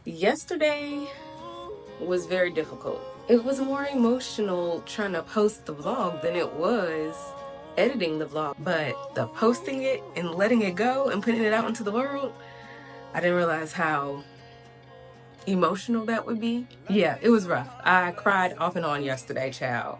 Yesterday was very difficult. It was more emotional trying to post the vlog than it was editing the vlog. But the posting it and letting it go and putting it out into the world, I didn't realize how emotional that would be. Yeah, it was rough. I cried off and on yesterday, child.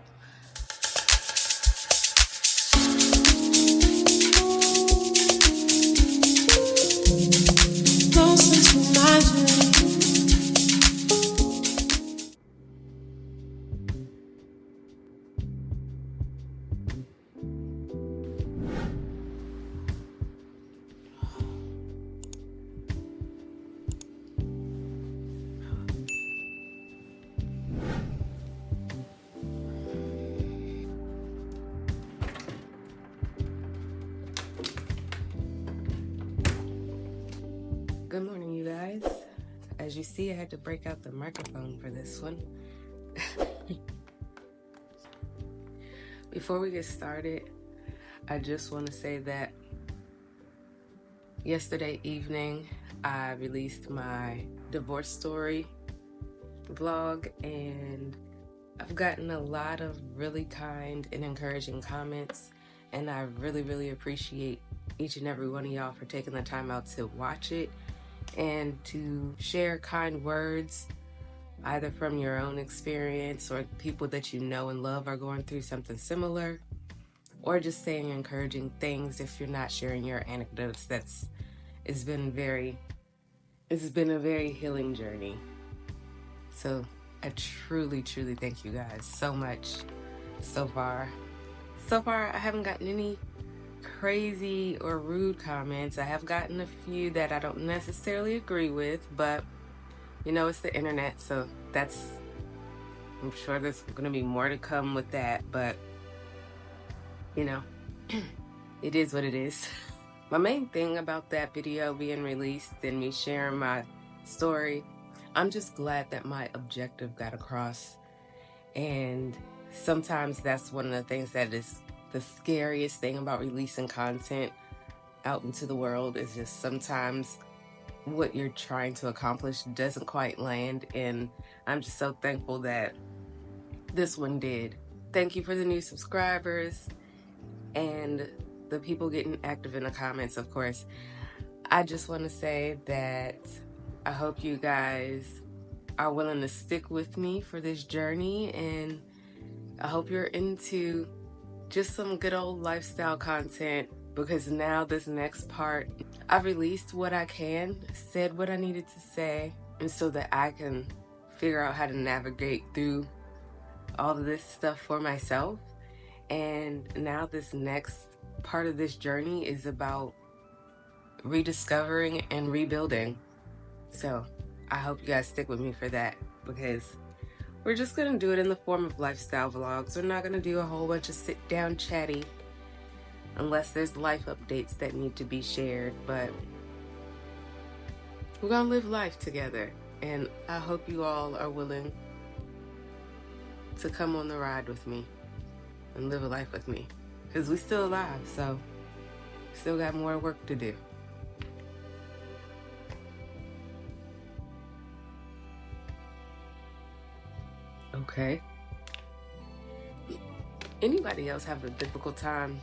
Good morning, you guys. As you see, I had to break out the microphone for this one. Before we get started, I just want to say that yesterday evening, I released my divorce story vlog, and I've gotten a lot of really kind and encouraging comments, and I really appreciate each and every one of y'all for taking the time out to watch it and to share kind words, either from your own experience or people that you know and love are going through something similar, or just saying encouraging things if you're not sharing your anecdotes. It's been a very healing journey. So I truly thank you guys so much so far. I haven't gotten any crazy or rude comments. I have gotten a few that I don't necessarily agree with, but you know, it's the internet, so I'm sure there's gonna be more to come with that, but you know, it is what it is. My main thing about that video being released and me sharing my story, I'm just glad that my objective got across. And sometimes that's one of the things that is the scariest thing about releasing content out into the world, is just sometimes what you're trying to accomplish doesn't quite land. And I'm just so thankful that this one did. Thank you for the new subscribers and the people getting active in the comments, of course. I just want to say that I hope you guys are willing to stick with me for this journey, and I hope you're into just some good old lifestyle content, because now this next part, I've released what I can, said what I needed to say, and so that I can figure out how to navigate through all of this stuff for myself. And now this next part of this journey is about rediscovering and rebuilding. So I hope you guys stick with me for that, because we're just going to do it in the form of lifestyle vlogs. We're not going to do a whole bunch of sit down chatty unless there's life updates that need to be shared, but we're going to live life together. And I hope you all are willing to come on the ride with me and live a life with me, because we're still alive, so still got more work to do. Okay. Anybody else have a difficult time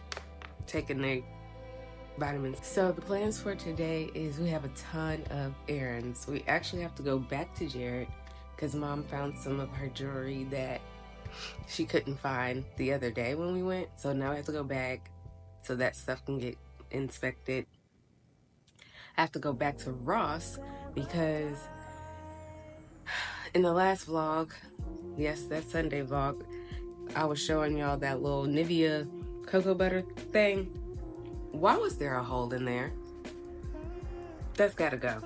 taking their vitamins? So the plans for today is we have a ton of errands. We actually have to go back to Jared because Mom found some of her jewelry that she couldn't find the other day when we went. So now I have to go back so that stuff can get inspected. I have to go back to Ross because in the last vlog, yes, that Sunday vlog, I was showing y'all that little Nivea cocoa butter thing. Why was there a hole in there? That's gotta go.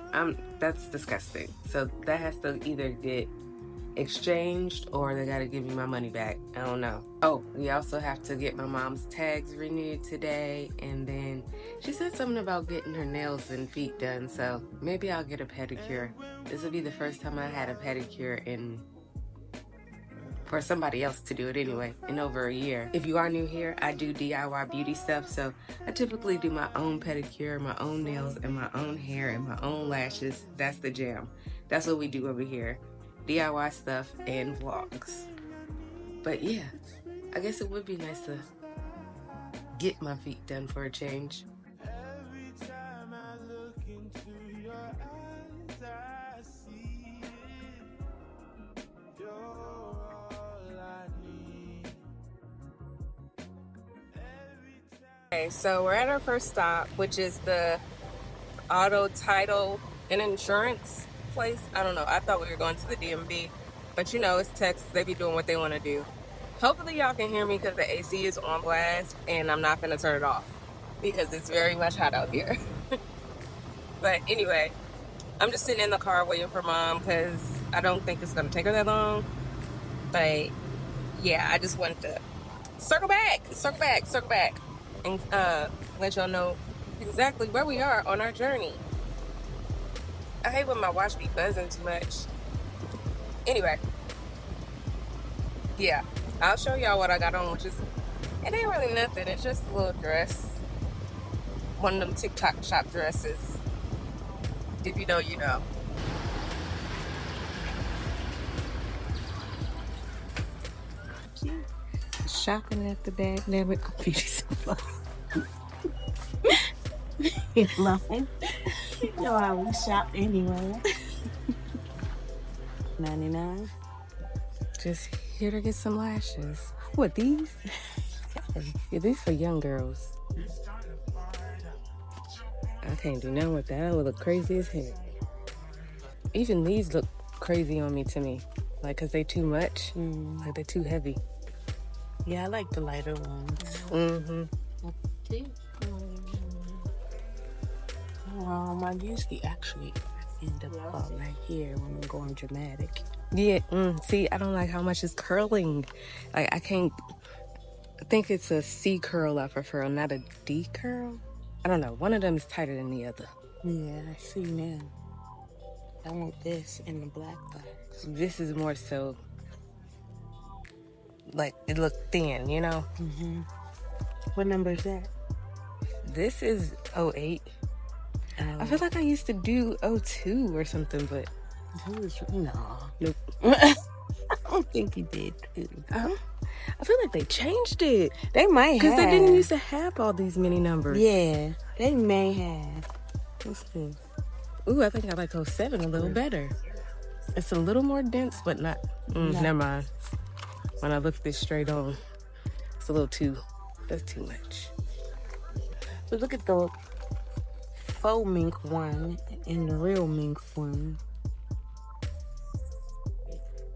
That's disgusting. So that has to either get exchanged or they gotta give me my money back. I don't know. Oh, we also have to get my mom's tags renewed today, and then she said something about getting her nails and feet done, so maybe I'll get a pedicure. This will be the first time I had a pedicure for somebody else to do it anyway, in over a year. If you are new here, I do DIY beauty stuff, so I typically do my own pedicure, my own nails, and my own hair, and my own lashes. That's the jam. That's what we do over here. DIY stuff and vlogs. But yeah, I guess it would be nice to get my feet done for a change. Every time I look into your eyes, I see it. You're all I need. Okay, so we're at our first stop, which is the auto title and insurance place. I don't know. I thought we were going to the DMV, but you know, it's Texas. They be doing what they want to do. Hopefully y'all can hear me because the AC is on blast and I'm not going to turn it off because it's very much hot out here. But anyway, I'm just sitting in the car waiting for Mom because I don't think it's going to take her that long. But yeah, I just wanted to circle back, and let y'all know exactly where we are on our journey. I hate when my watch be buzzing too much. Anyway, yeah, I'll show y'all what I got on, which is, it ain't really nothing. It's just a little dress. One of them TikTok shop dresses. If you know, you know. Shopping at the bag never beauty supply. You know how we shop anyway. 99. Just here to get some lashes. What, these? Yeah, these for young girls. I can't do nothing with that. I would look crazy as heck. Even these look crazy on me, to me. Like, because they too much. Like, they're too heavy. Yeah, I like the lighter ones. Mm-hmm. I usually actually end up right here when I'm going dramatic. Yeah, see, I don't like how much it's curling. Like, I can't... I think it's a C curl I prefer, not a D curl. I don't know. One of them is tighter than the other. Yeah, I see now. I want this in the black box. This is more so... like, it looked thin, you know? Mm-hmm. What number is that? This is 08. I feel like I used to do 02 or something, but... No. Nope. I don't think you did. I feel like they changed it. They might have. Because they didn't used to have all these many numbers. Yeah, they may have. Let's see. Ooh, I think I like 07 a little better. It's a little more dense, but not... Never mind. When I look this straight on, it's a little too... That's too much. But look at the faux mink one and the real mink one.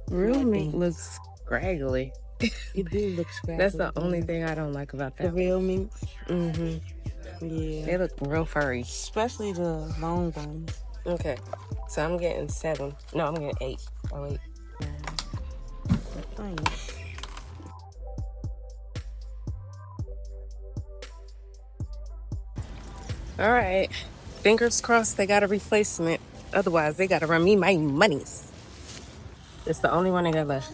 Real mink looks scraggly. It do look scraggly. That's the only thing I don't like about that. The real minks? Mm-hmm. Yeah. They look real furry. Especially the long ones. Okay. So I'm getting 7. No, I'm getting 8. Oh, wait. All right. Fingers crossed they got a replacement. Otherwise, they got to run me my monies. It's the only one I got left.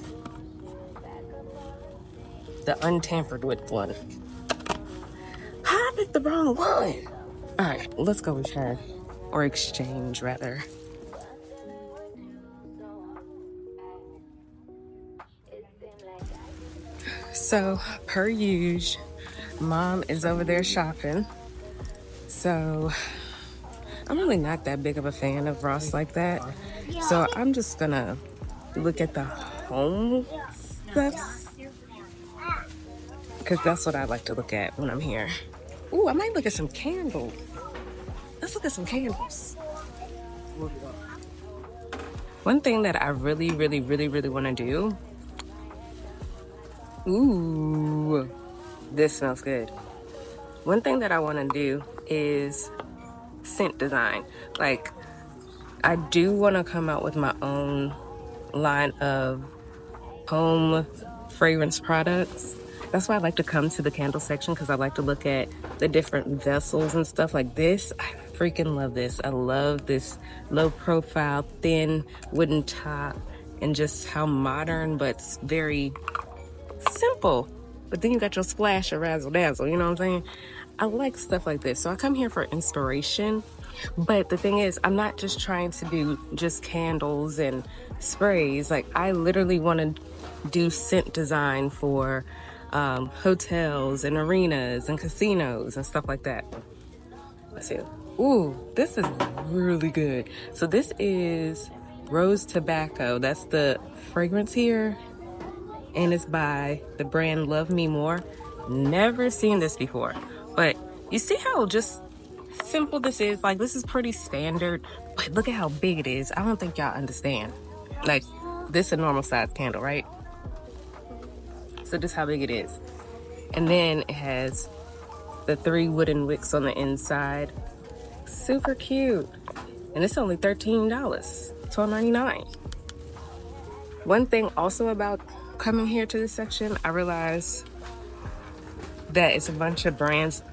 The untampered with one. I picked the wrong one. All right, let's go return. Or exchange, rather. So, per usual, Mom is over there shopping. So, I'm really not that big of a fan of Ross like that. So, I'm just gonna look at the home stuff. Because that's what I like to look at when I'm here. Ooh, I might look at some candles. Let's look at some candles. One thing that I really want to do. Ooh, this smells good. One thing that I want to do is scent design. Like, I do want to come out with my own line of home fragrance products. That's why I like to come to the candle section, because I like to look at the different vessels and stuff like this. I freaking love this. I love this low profile, thin wooden top, and just how modern but very simple. But then you got your splash of razzle dazzle, you know what I'm saying? I like stuff like this. So I come here for inspiration. But the thing is, I'm not just trying to do just candles and sprays. Like, I literally want to do scent design for hotels and arenas and casinos and stuff like that. Let's see. Ooh, this is really good. So this is Rose Tobacco. That's the fragrance here. And it's by the brand Love Me More. Never seen this before. But you see how just simple this is? Like, this is pretty standard. But look at how big it is. I don't think y'all understand. Like, this is a normal size candle, right? So this is how big it is. And then it has the 3 wooden wicks on the inside. Super cute. And it's only $13, $12.99. One thing also about coming here to this section, I realized that it's a bunch of brands.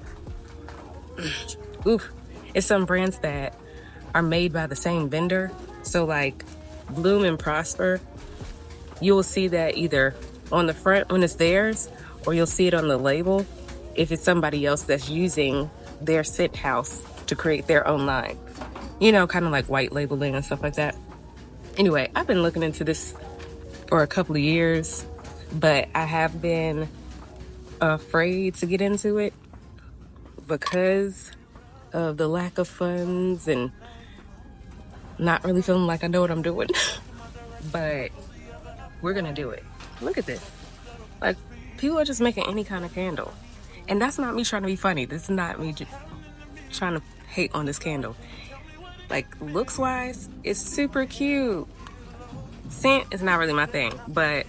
Oof. It's some brands that are made by the same vendor. So like Bloom and Prosper, you will see that either on the front when it's theirs, or you'll see it on the label if it's somebody else that's using their scent house to create their own line. You know, kind of like white labeling and stuff like that. Anyway, I've been looking into this for a couple of years, but I have been afraid to get into it because of the lack of funds and not really feeling like I know what I'm doing. But we're gonna do it. Look at this. Like, people are just making any kind of candle. And that's not me trying to be funny. This is not me just trying to hate on this candle. Like, looks wise, it's super cute. Scent is not really my thing, but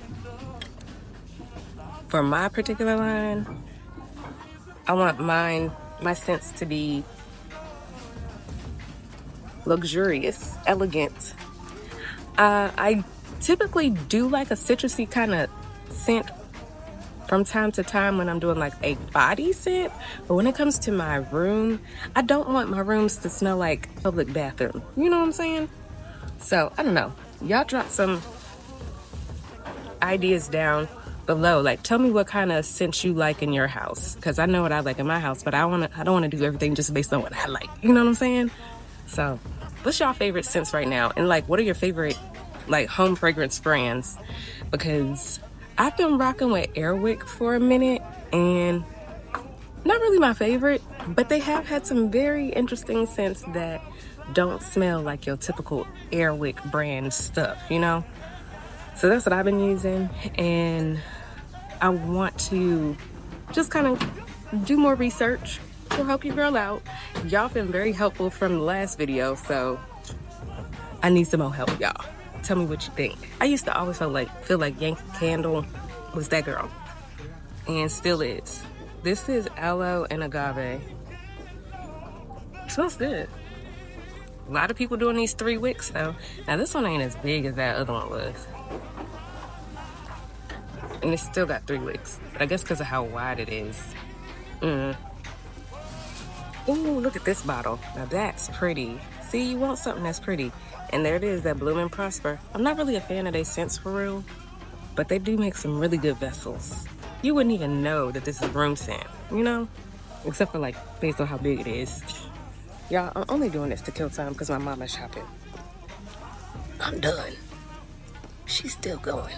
for my particular line, I want my scents to be luxurious, elegant. I typically do like a citrusy kind of scent from time to time when I'm doing like a body scent, but when it comes to my room, I don't want my rooms to smell like public bathroom. You know what I'm saying? So I don't know. Y'all drop some ideas down below. Like, tell me what kind of scents you like in your house, because I know what I like in my house, but I don't want to do everything just based on what I like. You know what I'm saying? So, what's y'all favorite scents right now? And like, what are your favorite like home fragrance brands? Because I've been rocking with Airwick for a minute, and not really my favorite, but they have had some very interesting scents that don't smell like your typical Airwick brand stuff, you know? So that's what I've been using, and I want to just kind of do more research to help you girl out. Y'all been very helpful from the last video, so I need some more help, y'all. Tell me what you think. I used to always feel like Yankee Candle was that girl, and still is. This is aloe and agave. It smells good. A lot of people doing these 3 wicks though. Now this one ain't as big as that other one was, and it's still got 3 wicks, but I guess because of how wide it is. Ooh, look at this bottle. Now that's pretty. See, you want something that's pretty. And there it is, that Bloom and Prosper. I'm not really a fan of their scents for real, but they do make some really good vessels. You wouldn't even know that this is room scent, you know? Except for like, based on how big it is. Y'all, I'm only doing this to kill time because my mom is shopping. I'm done. She's still going.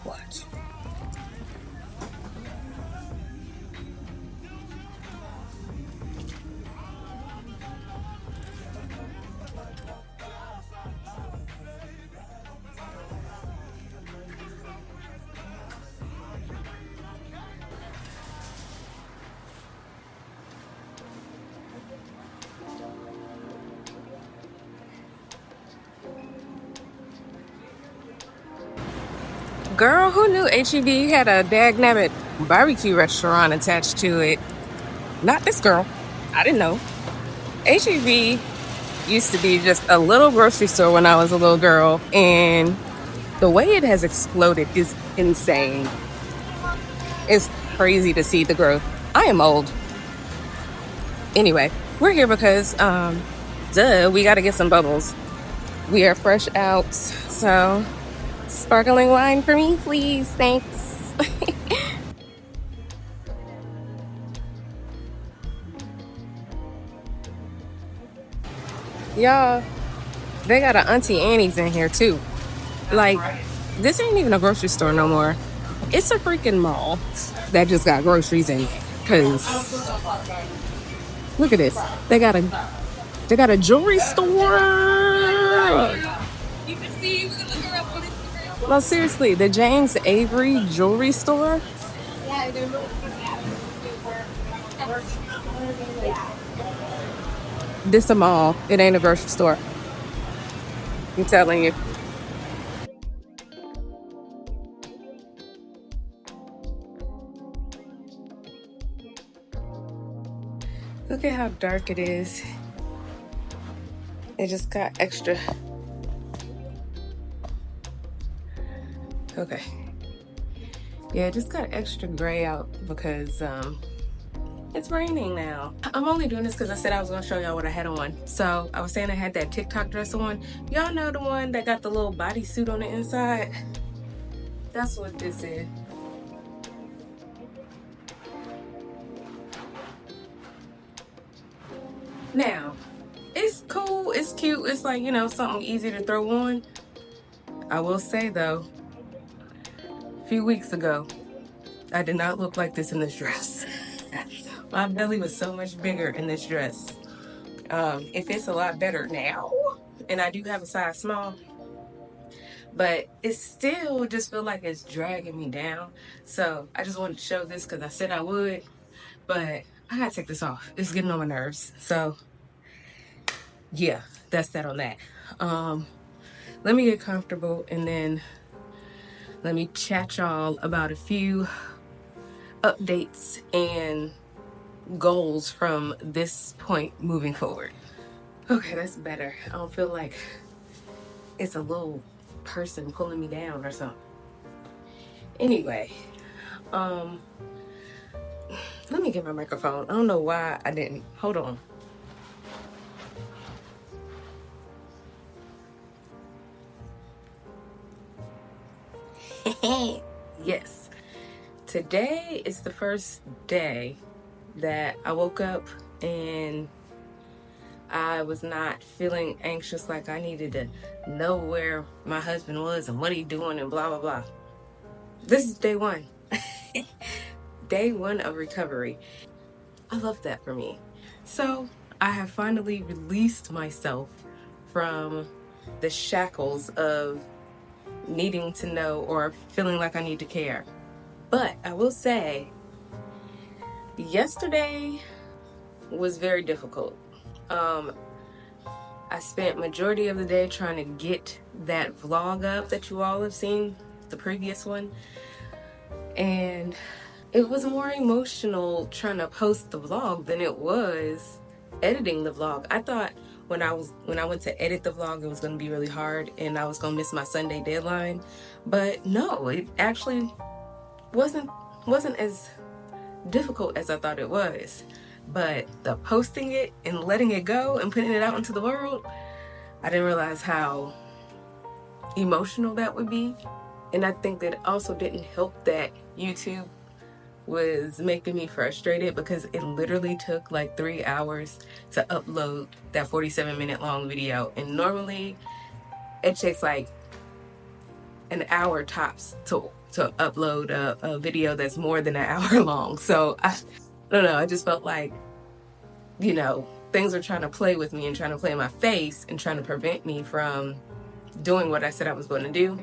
Watch. Girl, who knew HEB had a dagnabbit barbecue restaurant attached to it? Not this girl. I didn't know. HEB used to be just a little grocery store when I was a little girl, and the way it has exploded is insane. It's crazy to see the growth. I am old. Anyway, we're here because, we gotta get some bubbles. We are fresh out, so sparkling wine for me, please. Thanks. Y'all, they got an Auntie Annie's in here too. Like, this ain't even a grocery store no more. It's a freaking mall that just got groceries in it. Cause look at this. They got a jewelry store. No, seriously, the James Avery jewelry store. This a mall. It ain't a grocery store. I'm telling you. Look at how dark it is. It just got extra. Okay. Yeah, it just got extra gray out because it's raining now. I'm only doing this because I said I was going to show y'all what I had on. So I was saying I had that TikTok dress on. Y'all know the one that got the little bodysuit on the inside? That's what this is. Now, it's cool, it's cute, it's like, you know, something easy to throw on. I will say though, a few weeks ago, I did not look like this in this dress. My belly was so much bigger in this dress. It fits a lot better now, and I do have a size small, but it still just feel like it's dragging me down. So I just wanted to show this because I said I would, but I gotta take this off. It's getting on my nerves. So yeah, that's that on that. Let me get comfortable and then let me chat y'all about a few updates and goals from this point moving forward. Okay, that's better. I don't feel like it's a little person pulling me down or something. Anyway, let me get my microphone. I don't know why I didn't. Hold on. Yes. Today is the first day that I woke up and I was not feeling anxious like I needed to know where my husband was and what he doing and blah, blah, blah. This is day one. Day one of recovery. I love that for me. So I have finally released myself from the shackles of needing to know or feeling like I need to care. But I will say, yesterday was very difficult. I spent majority of the day trying to get that vlog up that you all have seen, the previous one. And it was more emotional trying to post the vlog than it was editing the vlog. I thought when I went to edit the vlog, it was going to be really hard and I was going to miss my Sunday deadline. But no, it actually wasn't as difficult as I thought it was. But the posting it and letting it go and putting it out into the world, I didn't realize how emotional that would be. And I think that also didn't help that YouTube was making me frustrated because it literally took like 3 hours to upload that 47-minute long video. And normally it takes like an hour tops to upload a video that's more than an hour long. So I don't know, I just felt like, you know, things are trying to play with me and trying to play in my face and trying to prevent me from doing what I said I was going to do.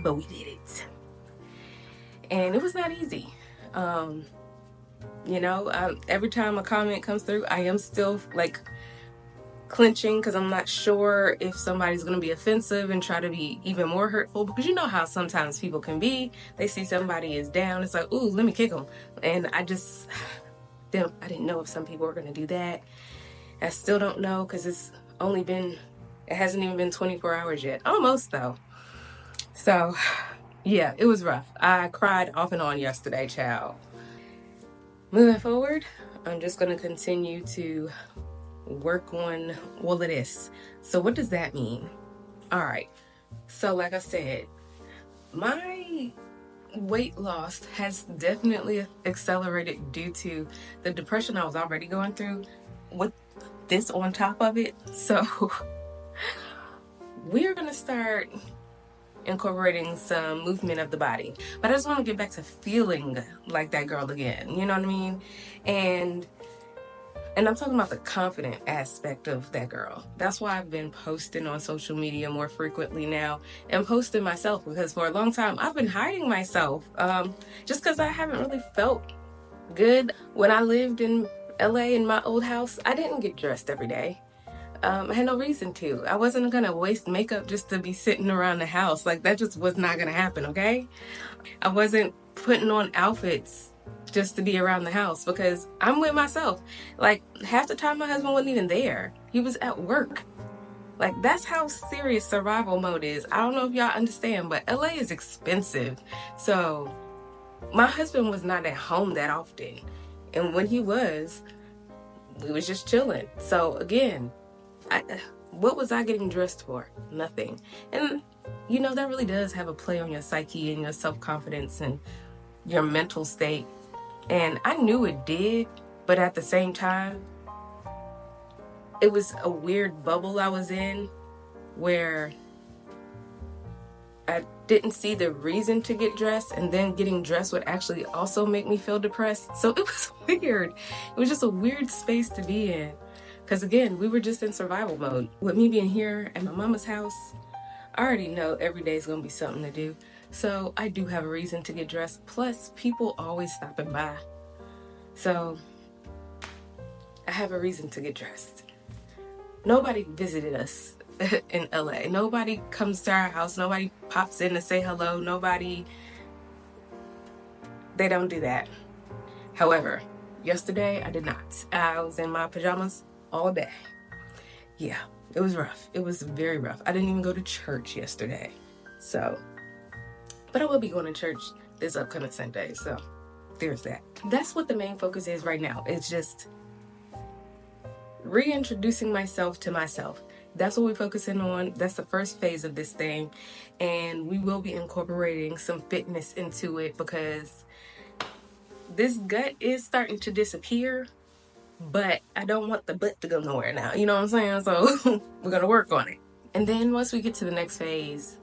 But we did it. And it was not easy. You know, every time a comment comes through, I am still like clenching because I'm not sure if somebody's going to be offensive and try to be even more hurtful, because you know how sometimes people can be. They see somebody is down, it's like, ooh, let me kick them. And I didn't know if some people were going to do that. I still don't know because it hasn't even been 24 hours yet. Almost though. So yeah, it was rough. I cried off and on yesterday, child. Moving forward, I'm just going to continue to work on all of this. So what does that mean? All right. So like I said, my weight loss has definitely accelerated due to the depression I was already going through with this on top of it. So we're going to start incorporating some movement of the body. But I just want to get back to feeling like that girl again. You know what I mean? And I'm talking about the confident aspect of that girl. That's why I've been posting on social media more frequently now and posting myself, because for a long time I've been hiding myself just because I haven't really felt good. When I lived in LA in my old house, I didn't get dressed every day. I had no reason to. I wasn't gonna waste makeup just to be sitting around the house. Like, that just was not gonna happen, okay? I wasn't putting on outfits just to be around the house because I'm with myself. Like, half the time my husband wasn't even there. He was at work. Like, that's how serious survival mode is. I don't know if y'all understand, but LA is expensive. So my husband was not at home that often. And when he was, we was just chilling. So again, what was I getting dressed for? Nothing. And you know, that really does have a play on your psyche and your self-confidence and your mental state. And I knew it did, but at the same time, it was a weird bubble I was in where I didn't see the reason to get dressed, and then getting dressed would actually also make me feel depressed. So it was weird. It was just a weird space to be in. Because again, we were just in survival mode. With me being here at my mama's house, I already know every day is going to be something to do. So I do have a reason to get dressed. Plus, people always stopping by. So I have a reason to get dressed. Nobody visited us in LA. Nobody comes to our house. Nobody pops in to say hello. They don't do that. However, yesterday I did not. I was in my pajamas all day. Yeah, it was rough. It was very rough. I didn't even go to church yesterday. So, but I will be going to church this upcoming Sunday. So there's that. That's what the main focus is right now. It's just reintroducing myself to myself. That's what we're focusing on. That's the first phase of this thing. And we will be incorporating some fitness into it because this gut is starting to disappear, but I don't want the butt to go nowhere now. You know what I'm saying? So we're going to work on it. And then once we get to the next phase,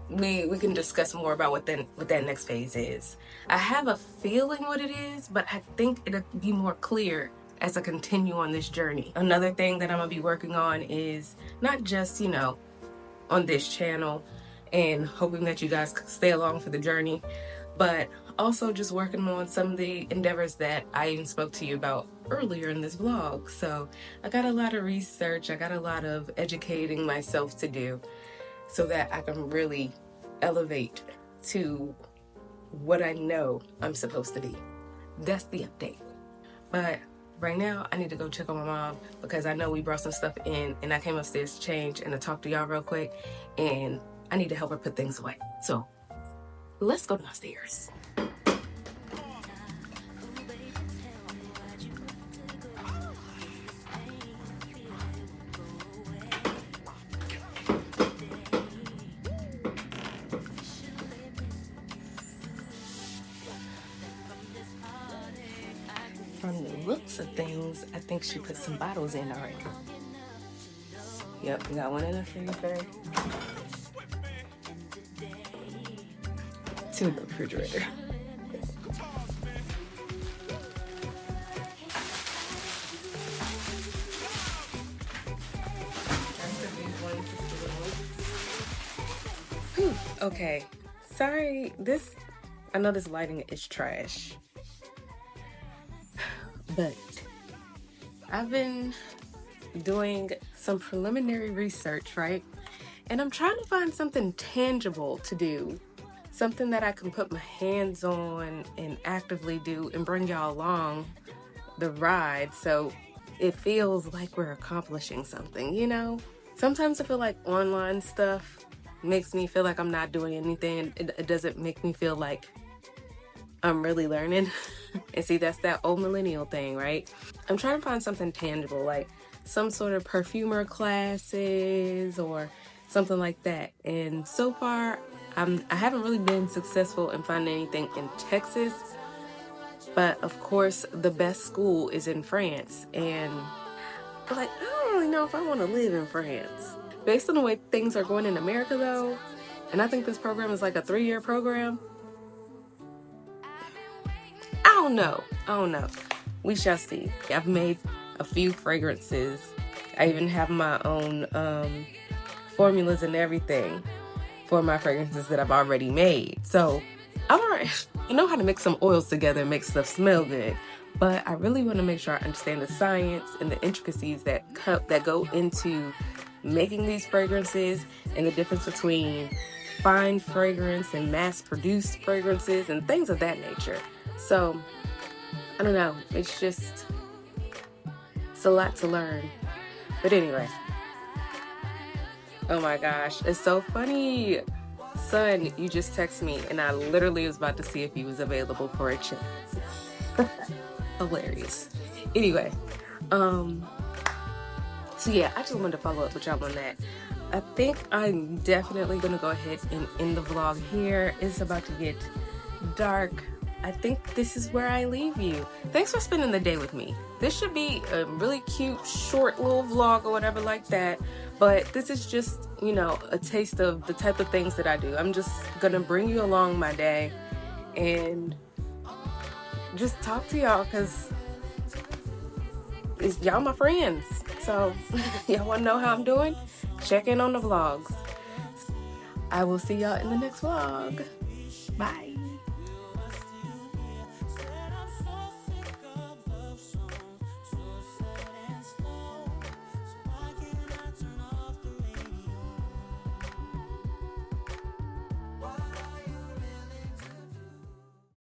we can discuss more about what that next phase is. I have a feeling what it is, but I think it'll be more clear as I continue on this journey. Another thing that I'm gonna be working on is not just, on this channel and hoping that you guys stay along for the journey, but also just working on some of the endeavors that I even spoke to you about earlier in this vlog. So I got a lot of research, I got a lot of educating myself to do so that I can really elevate to what I know I'm supposed to be. That's the update. But right now, I need to go check on my mom because I know we brought some stuff in and I came upstairs to change and to talk to y'all real quick, and I need to help her put things away. So let's go downstairs. From the looks of things, I think she put some bottles in already. Yep, we got one in the freezer. Two in the refrigerator. Whew, okay, sorry, I know this lighting is trash. But I've been doing some preliminary research, right? And I'm trying to find something tangible to do, something that I can put my hands on and actively do and bring y'all along the ride so it feels like we're accomplishing something, Sometimes I feel like online stuff makes me feel like I'm not doing anything. It doesn't make me feel like I'm really learning. And see, that's that old millennial thing, right? I'm trying to find something tangible, like some sort of perfumer classes or something like that. And so far, I haven't really been successful in finding anything in Texas. But of course, the best school is in France. And But like, I don't really know if I want to live in France. Based on the way things are going in America though, and I think this program is like a 3-year program. I don't know. We shall see. I've made a few fragrances. I even have my own formulas and everything for my fragrances that I've already made. So I know how to mix some oils together and make stuff smell good. But I really want to make sure I understand the science and the intricacies that go into making these fragrances, and the difference between fine fragrance and mass-produced fragrances and things of that nature. So I don't know. It's a lot to learn. But anyway. Oh my gosh, it's so funny. Son, you just texted me and I literally was about to see if he was available for a chat. Hilarious. Anyway, so yeah, I just wanted to follow up with y'all on that. I think I'm definitely gonna go ahead and end the vlog here. It's about to get dark. I think this is where I leave you. Thanks for spending the day with me. This should be a really cute, short little vlog or whatever like that. But this is just, you know, a taste of the type of things that I do. I'm just gonna bring you along my day and just talk to y'all because y'all my friends. So y'all wanna know how I'm doing? Check in on the vlogs. I will see y'all in the next vlog. Bye.